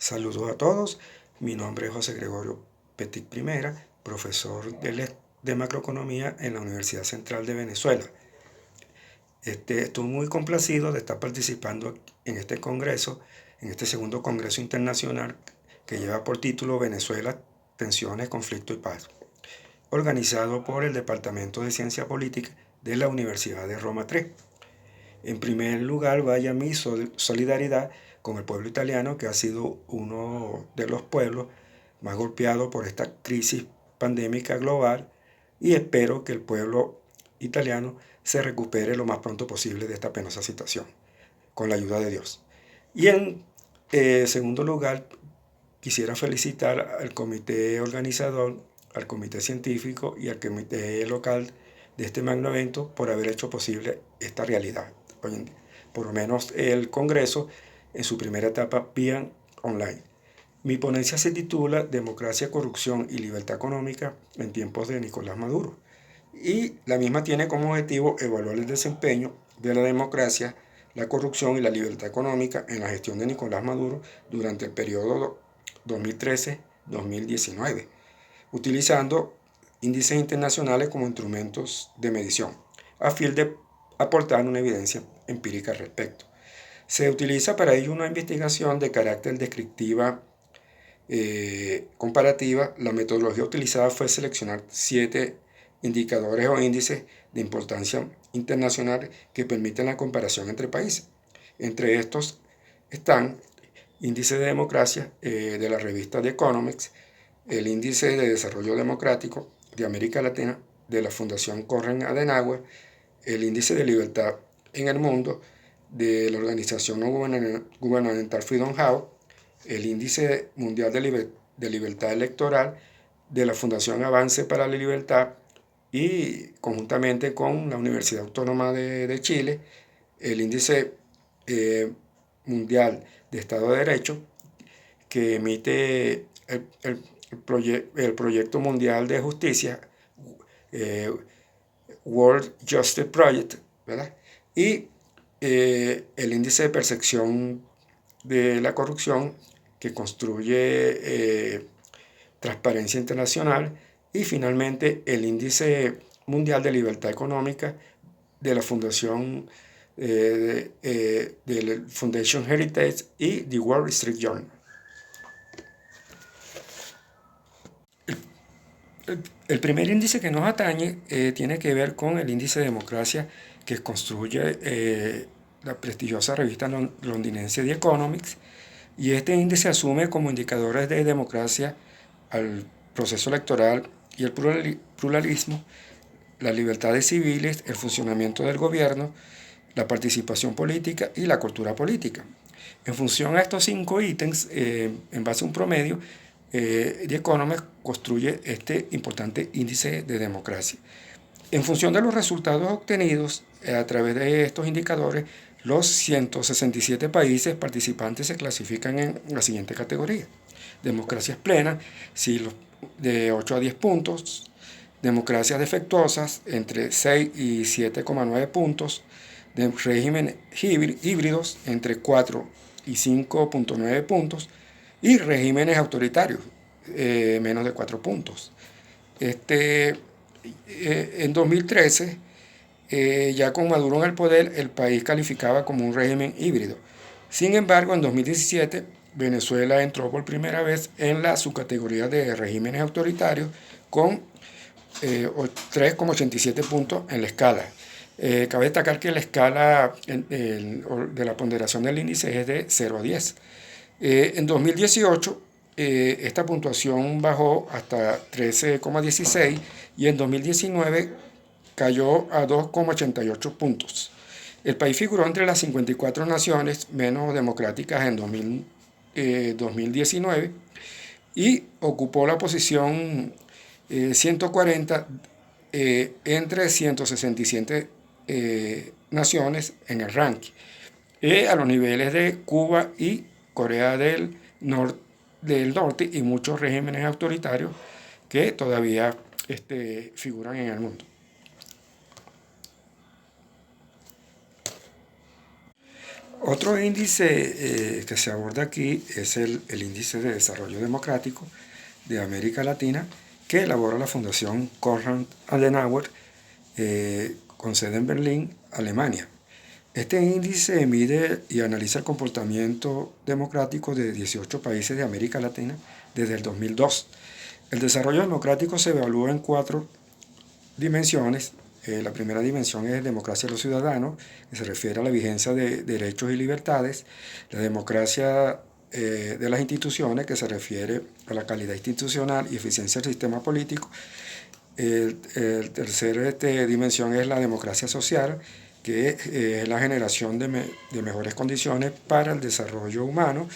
Saludos a todos, mi nombre es José Gregorio Petit Primera, profesor de macroeconomía en la Universidad Central de Venezuela. Estoy muy complacido de estar participando en este congreso, en este segundo congreso internacional que lleva por título Venezuela, Tensiones, Conflicto y Paz, organizado por el Departamento de Ciencia Política de la Universidad de Roma III. En primer lugar, vaya mi solidaridad con el pueblo italiano, que ha sido uno de los pueblos más golpeados por esta crisis pandémica global, y espero que el pueblo italiano se recupere lo más pronto posible de esta penosa situación, con la ayuda de Dios. Y en segundo lugar, quisiera felicitar al comité organizador, al comité científico y al comité local de este magno evento por haber hecho posible esta realidad. Hoy en día, por lo menos el Congreso en su primera etapa vía online. Mi ponencia se titula Democracia, Corrupción y Libertad Económica en tiempos de Nicolás Maduro. Y la misma tiene como objetivo evaluar el desempeño de la democracia, la corrupción y la libertad económica en la gestión de Nicolás Maduro durante el periodo 2013-2019, utilizando índices internacionales como instrumentos de medición, a fin de aportar una evidencia empírica al respecto. Se utiliza para ello una investigación de carácter descriptiva comparativa. La metodología utilizada fue seleccionar 7 indicadores o índices de importancia internacional que permiten la comparación entre países. Entre estos están índice de democracia de la revista The Economics, el índice de desarrollo democrático de América Latina de la Fundación Konrad Adenauer, el índice de libertad en el mundo de la organización no gubernamental Freedom House, el índice mundial de libertad electoral de la Fundación Avance para la Libertad y conjuntamente con la Universidad Autónoma de Chile, el índice mundial de Estado de Derecho que emite el proyecto mundial de justicia, World Justice Project, ¿verdad? Y el índice de percepción de la corrupción que construye Transparencia Internacional, y finalmente el índice mundial de libertad económica de la Fundación del Foundation Heritage y The Wall Street Journal. El primer índice que nos atañe tiene que ver con el índice de democracia que construye la prestigiosa revista londinense The Economics, y este índice asume como indicadores de democracia al proceso electoral y el pluralismo, las libertades civiles, el funcionamiento del gobierno, la participación política y la cultura política. En función a estos 5 ítems, en base a un promedio, The Economist construye este importante índice de democracia. En función de los resultados obtenidos a través de estos indicadores, los 167 países participantes se clasifican en la siguiente categoría: democracias plenas, siglos de 8 a 10 puntos; democracias defectuosas, entre 6 y 7,9 puntos; de regímenes híbridos, entre 4 y 5,9 puntos; y regímenes autoritarios, menos de 4 puntos. En 2013, ya con Maduro en el poder, el país calificaba como un régimen híbrido. Sin embargo, en 2017, Venezuela entró por primera vez en la subcategoría de regímenes autoritarios con 3,87 puntos en la escala. Cabe destacar que la escala de la ponderación del índice es de 0 a 10. En 2018, esta puntuación bajó hasta 13,16 y en 2019 cayó a 2,88 puntos. El país figuró entre las 54 naciones menos democráticas en 2019 y ocupó la posición 140 entre 167 naciones en el ranking, a los niveles de Cuba y Corea del Norte y muchos regímenes autoritarios que todavía figuran en el mundo. Otro índice que se aborda aquí es el Índice de Desarrollo Democrático de América Latina, que elabora la Fundación Konrad Adenauer, con sede en Berlín, Alemania. Este índice mide y analiza el comportamiento democrático de 18 países de América Latina desde el 2002. El desarrollo democrático se evalúa en 4 dimensiones. La primera dimensión es democracia de los ciudadanos, que se refiere a la vigencia de derechos y libertades. La democracia de las instituciones, que se refiere a la calidad institucional y eficiencia del sistema político. El tercer dimensión es la democracia social, que es la generación de mejores condiciones para el desarrollo humano.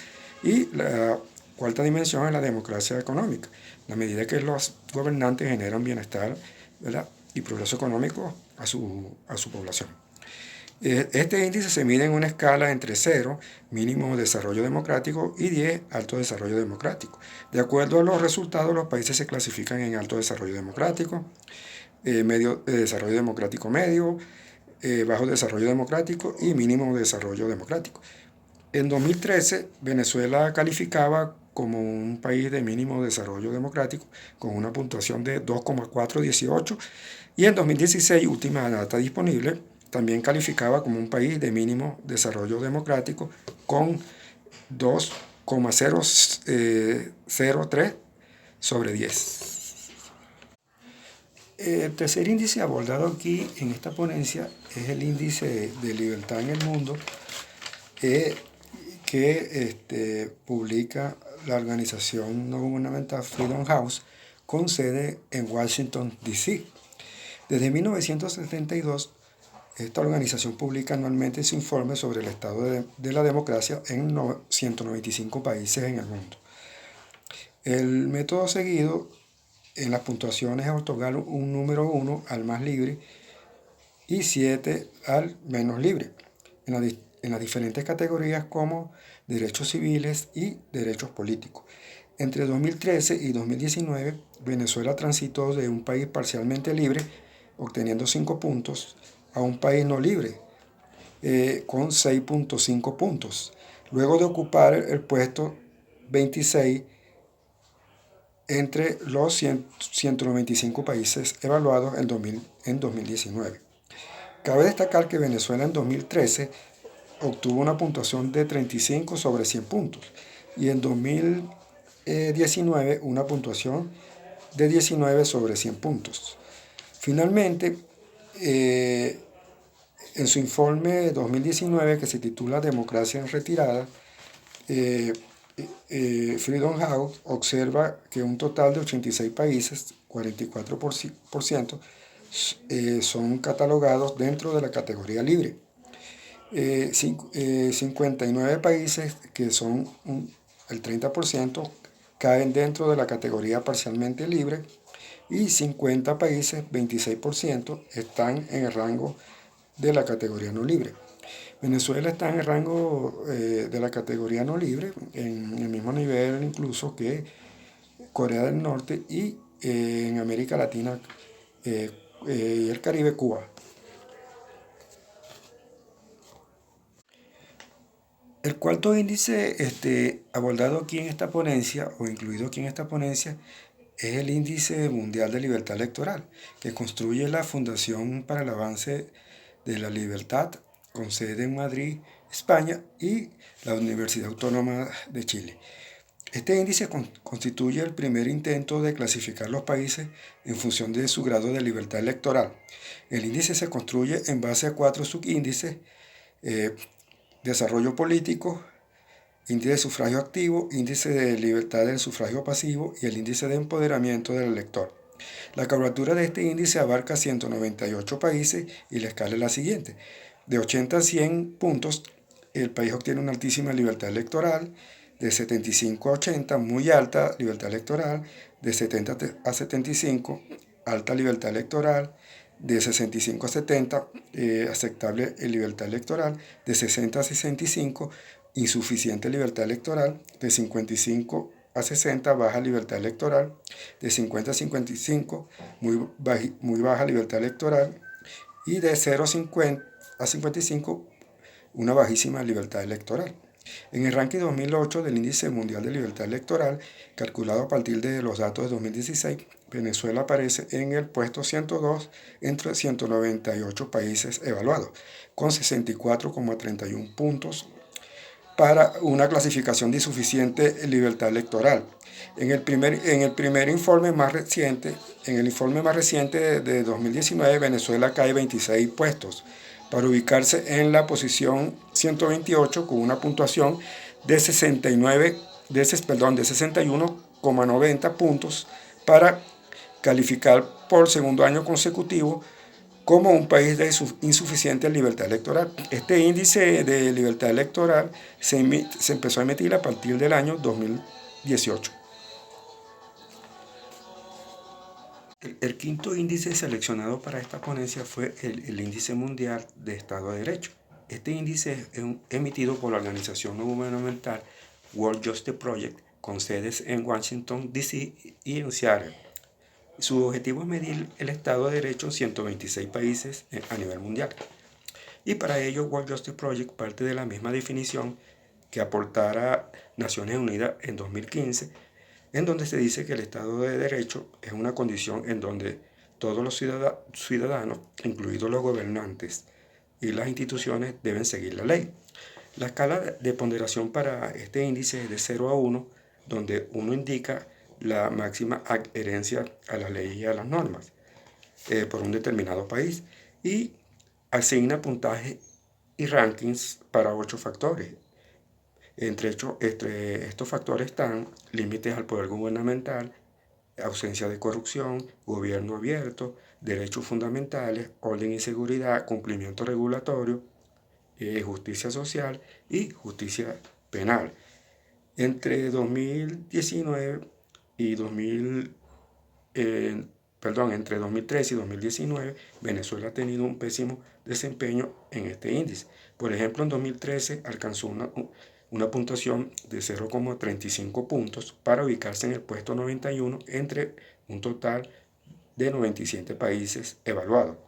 Y la cuarta dimensión es la democracia económica, la medida que los gobernantes generan bienestar, ¿verdad?, y progreso económico a su población. Este índice se mide en una escala entre 0, mínimo desarrollo democrático, y 10, alto desarrollo democrático. De acuerdo a los resultados, los países se clasifican en alto desarrollo democrático, medio desarrollo democrático medio, bajo desarrollo democrático y mínimo desarrollo democrático. En 2013, Venezuela calificaba como un país de mínimo desarrollo democrático con una puntuación de 2,418, y en 2016, última data disponible, también calificaba como un país de mínimo desarrollo democrático con 2,003 sobre 10. El tercer índice abordado aquí en esta ponencia es el índice de libertad en el mundo, que publica la organización no gubernamental Freedom House, con sede en Washington, D.C. Desde 1972, esta organización publica anualmente su informe sobre el estado de la democracia en 195 países en el mundo. El método seguido en las puntuaciones es otorgar un número 1 al más libre y 7 al menos libre, en las diferentes categorías como derechos civiles y derechos políticos. Entre 2013 y 2019, Venezuela transitó de un país parcialmente libre, obteniendo 5 puntos, a un país no libre, con 6,5 puntos, luego de ocupar el puesto 26 entre los 195 países evaluados en 2019. Cabe destacar que Venezuela en 2013 obtuvo una puntuación de 35 sobre 100 puntos y en 2019 una puntuación de 19 sobre 100 puntos. Finalmente, en su informe 2019, que se titula Democracia en Retirada, Freedom House observa que un total de 86 países, 44%, son catalogados dentro de la categoría libre. 59 países, que son el 30%, caen dentro de la categoría parcialmente libre, y 50 países, 26%, están en el rango de la categoría no libre. Venezuela está en el rango de la categoría no libre, en el mismo nivel incluso que Corea del Norte y en América Latina y el Caribe, Cuba. El cuarto índice abordado aquí en esta ponencia, o incluido aquí en esta ponencia, es el Índice Mundial de Libertad Electoral, que construye la Fundación para el Avance de la Libertad, con sede en Madrid, España, y la Universidad Autónoma de Chile. Este índice constituye el primer intento de clasificar los países en función de su grado de libertad electoral. El índice se construye en base a 4 subíndices: desarrollo político, índice de sufragio activo, índice de libertad del sufragio pasivo y el índice de empoderamiento del elector. La cobertura de este índice abarca 198 países y la escala es la siguiente. De 80 a 100 puntos, el país obtiene una altísima libertad electoral. De 75 a 80, muy alta libertad electoral. De 70 a 75, alta libertad electoral. De 65 a 70, aceptable libertad electoral. De 60 a 65, insuficiente libertad electoral. De 55 a 60, baja libertad electoral. De 50 a 55, muy baja libertad electoral. Y de 0 a 55, una bajísima libertad electoral. En el ranking 2008 del Índice Mundial de Libertad Electoral, calculado a partir de los datos de 2016, Venezuela aparece en el puesto 102 entre 198 países evaluados, con 64,31 puntos para una clasificación de insuficiente libertad electoral. En el informe más reciente de 2019, Venezuela cae 26 puestos para ubicarse en la posición 128 con una puntuación de 61,90 puntos para calificar por segundo año consecutivo como un país de insuficiente libertad electoral. Este índice de libertad electoral se empezó a emitir a partir del año 2018. El quinto índice seleccionado para esta ponencia fue el Índice Mundial de Estado de Derecho. Este índice es emitido por la organización no gubernamental World Justice Project, con sedes en Washington, D.C. y en Seattle. Su objetivo es medir el Estado de Derecho en 126 países a nivel mundial. Y para ello, World Justice Project parte de la misma definición que aportara Naciones Unidas en 2015, en donde se dice que el Estado de Derecho es una condición en donde todos los ciudadanos, incluidos los gobernantes y las instituciones, deben seguir la ley. La escala de ponderación para este índice es de 0 a 1, donde 1 indica la máxima adherencia a la ley y a las normas por un determinado país, y asigna puntaje y rankings para 8 factores. Entre estos factores están límites al poder gubernamental, ausencia de corrupción, gobierno abierto, derechos fundamentales, orden y seguridad, cumplimiento regulatorio, justicia social y justicia penal. Entre 2013 y 2019, Venezuela ha tenido un pésimo desempeño en este índice. Por ejemplo, en 2013 alcanzó una puntuación de 0,35 puntos para ubicarse en el puesto 91 entre un total de 97 países evaluados.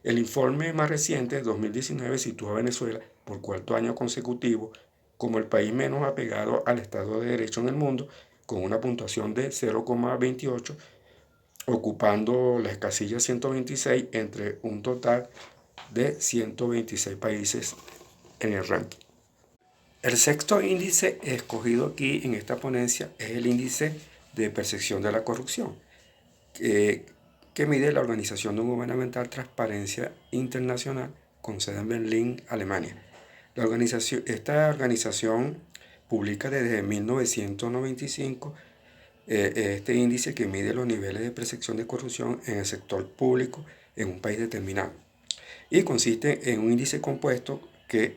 El informe más reciente, de 2019, sitúa a Venezuela por cuarto año consecutivo como el país menos apegado al Estado de Derecho en el mundo, con una puntuación de 0,28, ocupando las casillas 126 entre un total de 126 países en el ranking. El sexto índice escogido aquí en esta ponencia es el índice de percepción de la corrupción, que mide la organización no gubernamental Transparencia Internacional, con sede en Berlín, Alemania. Esta organización publica desde 1995 este índice que mide los niveles de percepción de corrupción en el sector público en un país determinado. Y consiste en un índice compuesto que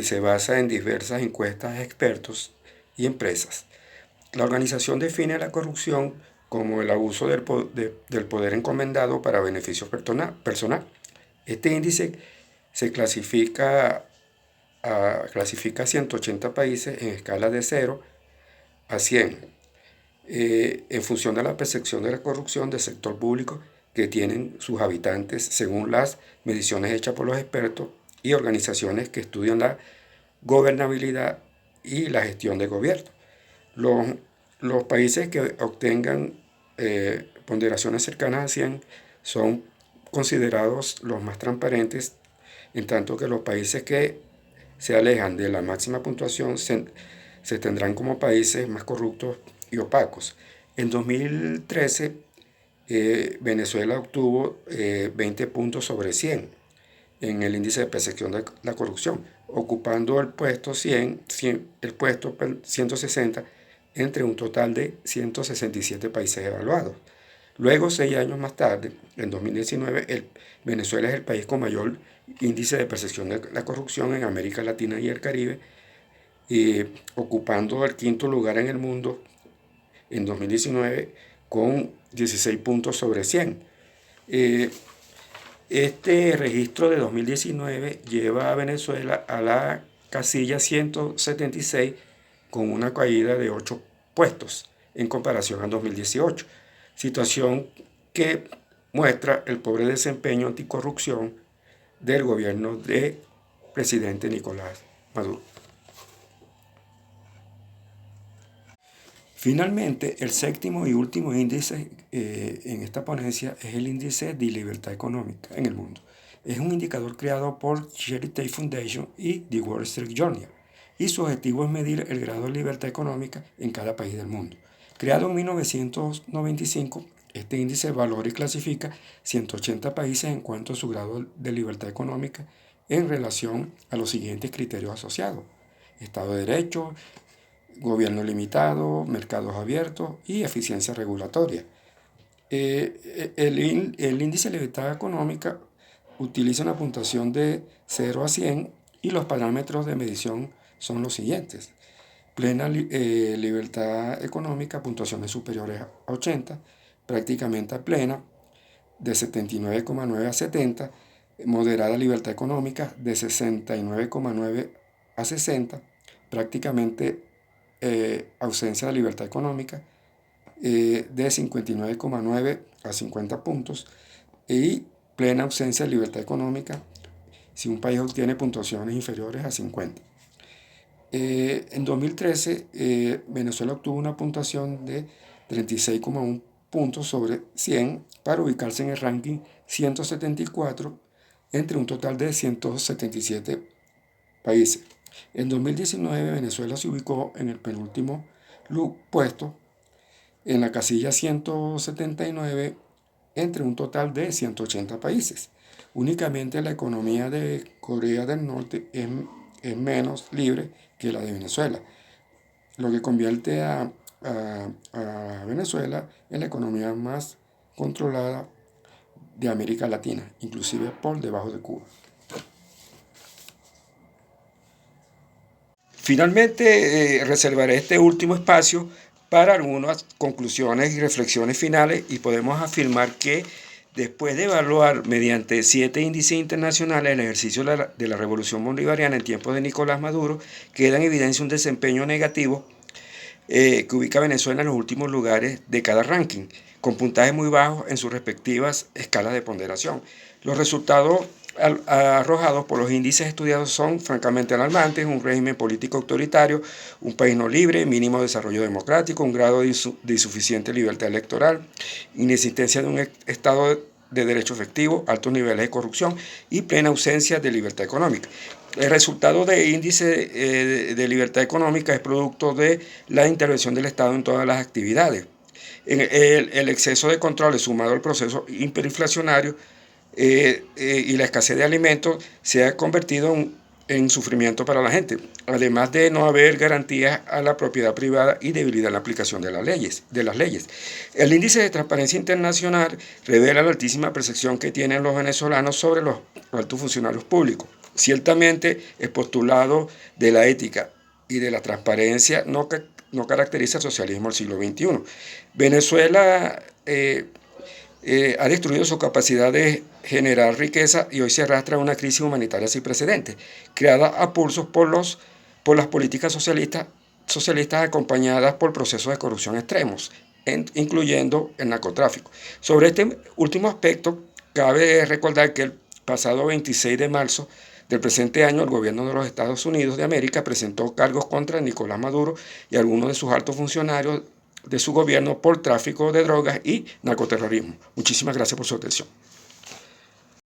se basa en diversas encuestas de expertos y empresas. La organización define la corrupción como el abuso del poder encomendado para beneficio personal. Este índice se clasifica a 180 países en escala de 0 a 100, en función de la percepción de la corrupción del sector público que tienen sus habitantes, según las mediciones hechas por los expertos y organizaciones que estudian la gobernabilidad y la gestión de gobierno. Los países que obtengan ponderaciones cercanas a 100 son considerados los más transparentes, en tanto que los países que se alejan de la máxima puntuación se tendrán como países más corruptos y opacos. En 2013, Venezuela obtuvo 20 puntos sobre 100 en el índice de percepción de la corrupción, ocupando el puesto 160 entre un total de 167 países evaluados. Luego, 6 años más tarde, en 2019, Venezuela es el país con mayor índice de percepción de la corrupción en América Latina y el Caribe, ocupando el quinto lugar en el mundo en 2019 con 16 puntos sobre 100. Este registro de 2019 lleva a Venezuela a la casilla 176 con una caída de 8 puestos en comparación al 2018, situación que muestra el pobre desempeño anticorrupción del gobierno de presidente Nicolás Maduro. Finalmente, el séptimo y último índice en esta ponencia es el índice de libertad económica en el mundo. Es un indicador creado por Charity Foundation y The Wall Street Journal, y su objetivo es medir el grado de libertad económica en cada país del mundo. Creado en 1995, este índice valora y clasifica 180 países en cuanto a su grado de libertad económica en relación a los siguientes criterios asociados: Estado de Derecho, gobierno limitado, mercados abiertos y eficiencia regulatoria. El índice de libertad económica utiliza una puntuación de 0 a 100 y los parámetros de medición son los siguientes: plena libertad económica, puntuaciones superiores a 80, prácticamente plena, de 79,9 a 70, moderada libertad económica, de 69,9 a 60, prácticamente ausencia de libertad económica, de 59,9 a 50 puntos, y plena ausencia de libertad económica si un país obtiene puntuaciones inferiores a 50. En 2013, Venezuela obtuvo una puntuación de 36,1 puntos sobre 100 para ubicarse en el ranking 174 entre un total de 177 países. En 2019, Venezuela se ubicó en el penúltimo puesto, en la casilla 179, entre un total de 180 países. Únicamente la economía de Corea del Norte es menos libre que la de Venezuela, lo que convierte a Venezuela en la economía más controlada de América Latina, inclusive por debajo de Cuba. Finalmente, reservaré este último espacio para algunas conclusiones y reflexiones finales, y podemos afirmar que después de evaluar mediante 7 índices internacionales el ejercicio de la revolución bolivariana en tiempos de Nicolás Maduro, queda en evidencia un desempeño negativo que ubica a Venezuela en los últimos lugares de cada ranking, con puntajes muy bajos en sus respectivas escalas de ponderación. Los resultados arrojados por los índices estudiados son francamente alarmantes: un régimen político autoritario, un país no libre, mínimo desarrollo democrático, un grado de insuficiente libertad electoral, inexistencia de un Estado de derecho efectivo, altos niveles de corrupción y plena ausencia de libertad económica. El resultado de índice de libertad económica es producto de la intervención del Estado en todas las actividades. El exceso de controles sumado al proceso hiperinflacionario y la escasez de alimentos se ha convertido en sufrimiento para la gente, además de no haber garantías a la propiedad privada y debilidad en la aplicación de las leyes. El índice de transparencia internacional revela la altísima percepción que tienen los venezolanos sobre los altos funcionarios públicos. Ciertamente, el postulado de la ética y de la transparencia no caracteriza el socialismo del siglo XXI. Venezuela ha destruido su capacidad de generar riqueza y hoy se arrastra a una crisis humanitaria sin precedentes, creada a pulsos por las políticas socialistas acompañadas por procesos de corrupción extremos, incluyendo el narcotráfico. Sobre este último aspecto, cabe recordar que el pasado 26 de marzo del presente año, el gobierno de los Estados Unidos de América presentó cargos contra Nicolás Maduro y algunos de sus altos funcionarios de su gobierno por tráfico de drogas y narcoterrorismo. Muchísimas gracias por su atención.